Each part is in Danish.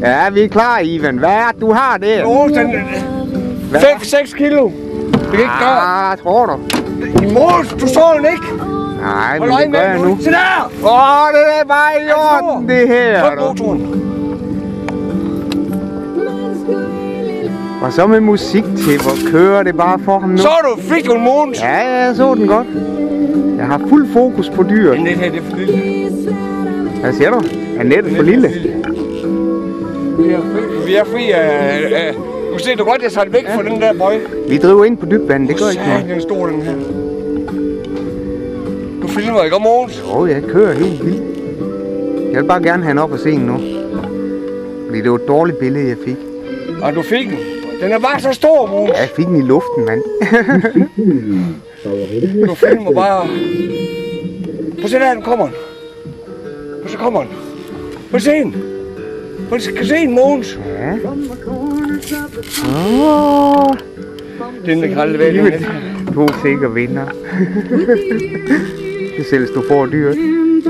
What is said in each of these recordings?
Ja, vi er klar, Ivan. Hvad er det, du har der? Åh, den... 5-6 kilo. Det kan ikke gøre. Ah, tror du? Mås, du så den ikke. Nej, men det gør jeg nu. Se der! Det er bare i orden, det her. Tryk motoren. Og så med musik til, hvor kører det bare for ham nu. Så fik du en Måns. Ja, jeg så den godt. Jeg har fuld fokus på dyret. Det her, det er for lille. Hvad siger du? Er nettet for lille? Vi er fri af... Du ser du godt, jeg tager det væk fra den der bøj. Vi driver ind på dybvandet, det gør ikke noget. Den stor, den her. Du filmer ikke om Måns? Jeg kører helt vildt. Jeg vil bare gerne have den op og se den nu. Fordi det var et dårligt billede, jeg fik. Og du fik den. Den er bare så stor, Måns. Ja, jeg fik den i luften, mand. Du filmer bare. Prøv at se der, den kommer. Prøv så kommer den. Prøv at se den. Prøv at se den, Måns. Ja. Den kan aldrig være den. Du er sikker vinder. Det selv du får dyret.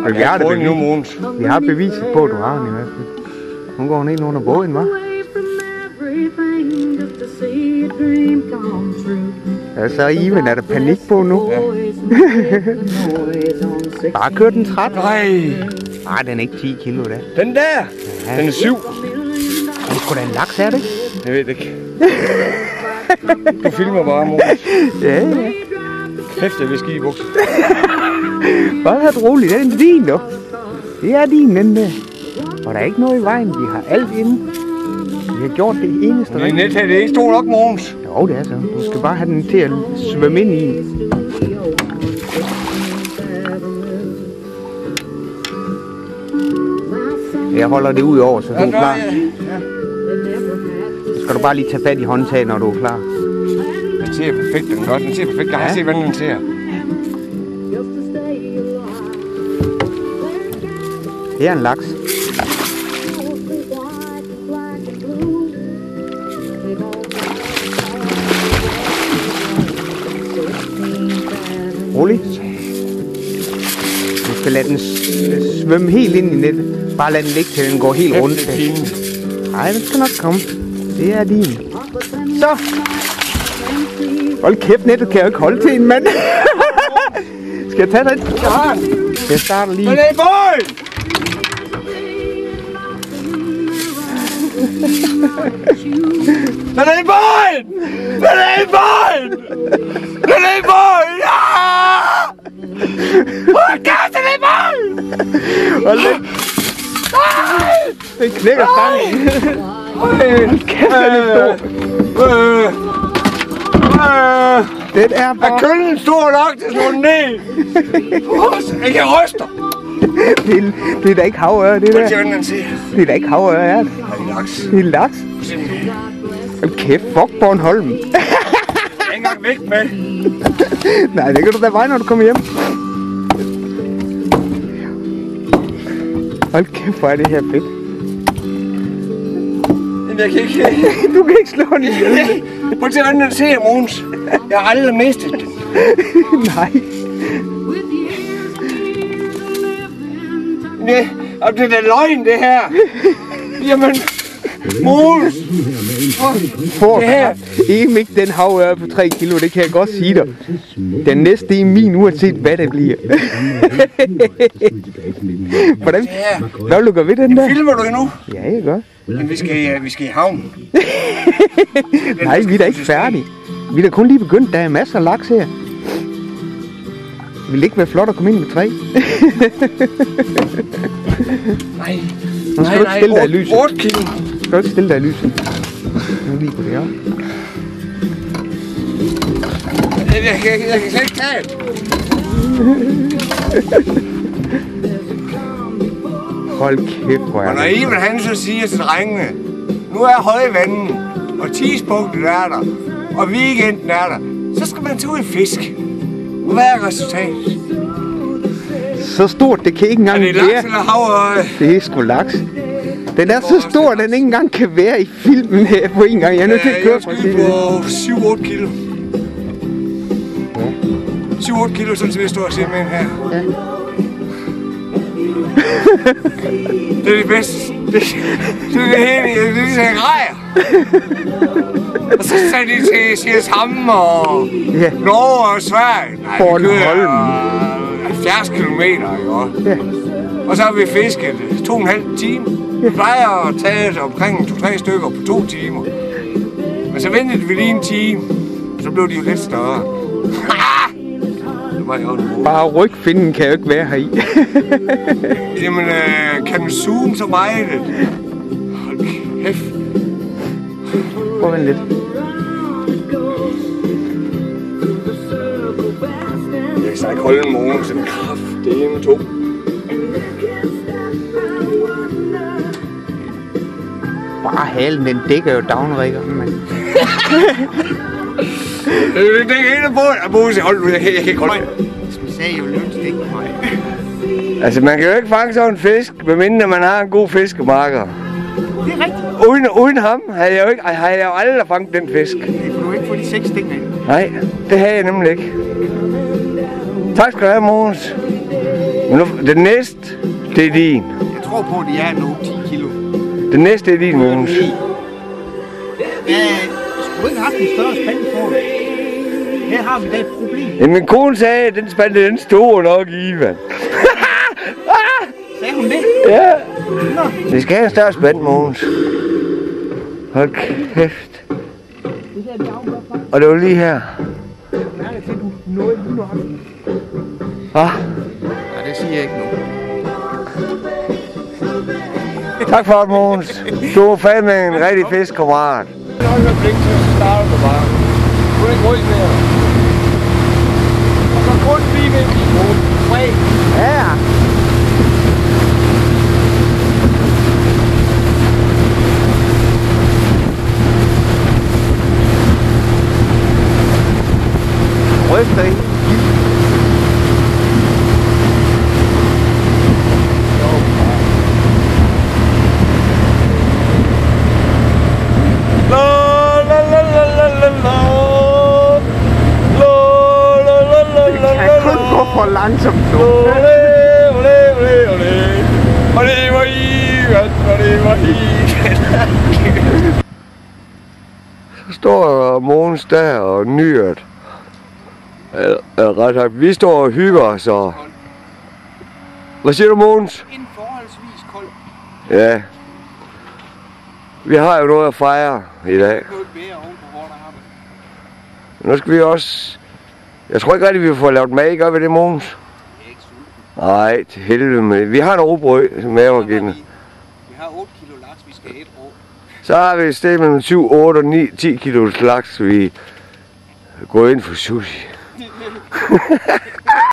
Og vi har det bevis. Måns. Vi har beviset på, at du har den i hvert fald. Nu går hun ind under båden, hva'? Ja, så Ivan, er der panik på nu? Ja. Bare kør den 13. Nej, Den er ikke 10 kilo, da. den der. Ja. Den er 7. Det er sgu da en laks, er det ikke? Jeg ved det ikke. Du filmer bare, Måns. Ja. Kæft, jeg vil ski i bukser. Bare have det roligt, det er din, nu. Det er din, den der. Og der er ikke noget i vejen, vi har alt inde. Vi har gjort det eneste Det er net her, det er ikke stor nok, Måns. Jo, det er så. Du skal bare have den til at svømme ind i. Jeg holder det ud over, så du er klar. Så skal du bare lige tage fat i håndtaget, når du er klar. Den ser perfekt, den godt. Den ser perfekt. Jeg har set, hvordan den ser. Det er en laks. Rolig. Du skal lade den svømme helt ind i nettet. Bare lad den ligge til den går helt rundt. Nej, den skal nok komme. Det er din. Så. Hold kæft, nettet kan jeg ikke holde til en mand. Skal jeg tage den? Jeg har den. Jeg starter lige. Den er i båden! Den er i båden! Den er i båden! Den er i båden! Ja! Hold kæft, den er i båden! Hold lidt. Den knækker stangen. Hold kæft, den er stor. Den er bare... Er køllen stor nok til at slå den ned? Jeg ryster! Det er da ikke havøre, det der. Det er da ikke havøre, er det? Det er laks. Det er laks. Hold kæft, fuck Bornholm. Jeg er ikke engang væk med. Nej, det kan du da veje, når du kommer hjem. Hold kæft, hvor er det her fedt. Jeg kan ikke... Du kan ikke slå den ihjel. Prøv at se, hvordan den ser, Måns. Jeg har aldrig mistet den. Nej. Nej, og det er da løgn, det her. Jamen, Måns. Det her. Ikke den havøre på 3 kilo, det kan jeg godt sige dig. Den næste er min, uanset hvad det bliver. Hvordan? Hvad vil du gøre ved den der? Filmer du endnu? Ja, jeg gør. Men vi skal i havn. Nej, vi er da ikke færdige. Vi er da kun lige begyndt, der er masser af laks her. Vil det ikke være flot at komme ind med 3? Nej. Nu skal du ikke stille dig i lyset. 8 kilo. Skal du ikke stille dig i lyset? Nu lige på det her. Jeg kan slet ikke tage det. Hold kæft, hvor er og når det. Ivan han så siger til drengene, nu er højvanden, og tidspunktet er der, og weekenden er der, så skal man tage ud i fisk. Hvad er resultatet? Så stort, det kan ikke engang Er det være. laks eller havørred? Det er sgu laks. Den er så stor, at den ikke engang kan være i filmen her på en gang. Jeg er nødt til at køre Jeg skyder på 7-8 kilo. 7-8 kilo, sådan som jeg står og ser med her. Ja. Det er det bedste. Det hele, det er en rejer. Og så satte de til Sjælshamn og Norge og Sverige. Nej, Bornholm. 70 kilometer, ikke? Ja. Og så har vi fisket 2,5 timer. Vi plejer at tage omkring 2-3 stykker på 2 timer. Men så ventede vi lige en time, så blev de jo lidt større. Det var jo bare rygfinden kan jo ikke være her i. Jamen, kan du zoome så meget? Hold kæft. Prøv lidt. Jeg kan ikke holde en morgen som kraft. Det er en 2. Bare halen, den dækker jo downriggeren, mand. Det dækker hele båden. Bose, hold nu, jeg kan ikke holde det. Som sagde jo lønst ikke mig. Altså, man kan jo ikke fange sådan en fisk, medmindre man har en god fiskemarker. Det er rigtigt. Uden ham havde jeg jo aldrig fanget den fisk. Det kunne du ikke få de 6 ting af. Nej, det havde jeg nemlig ikke. Tak skal du have, Mogens. Men nu, det næste, det er din. Jeg tror på, at de er nu 10 kilo. Det næste er din, Mogens. Ja, skulle ikke have haft en større spand på det. Her har vi da et problem. Ja, min kone sagde, at den spand, den stod nok i, mand. Sagde hun det? Ja. Nå. Det skal have en større spand, Mogens. Hold kæft. Og det var lige her. Hvad? Ja, det siger jeg ikke nu. Tak for det, Mogens. Du er fandme en rigtig fiskkammerat. Jeg har hørt blink til, så starter du bare. Du er ikke rykke mere. Og så kun lige ved min båd. Ja. Ryster ikke. For langsomt nu. Og det var Så står Mogens der og nyder. Ret sagt, vi står og hygger os og... Hvad siger du, Mogens? En forholdsvis kold. Ja. Vi har jo noget at fejre i dag. Nu skal vi også... Jeg tror ikke rigtig, vi får lavet mad, gør vi det, Mogens? Nej, til helvede med. Vi har noget rugbrød med at give. Vi har 8 kilo laks, vi skal æde rå. Så har vi et sted mellem 7, 8 og 9, 10 kilo laks, vi går ind for sushi.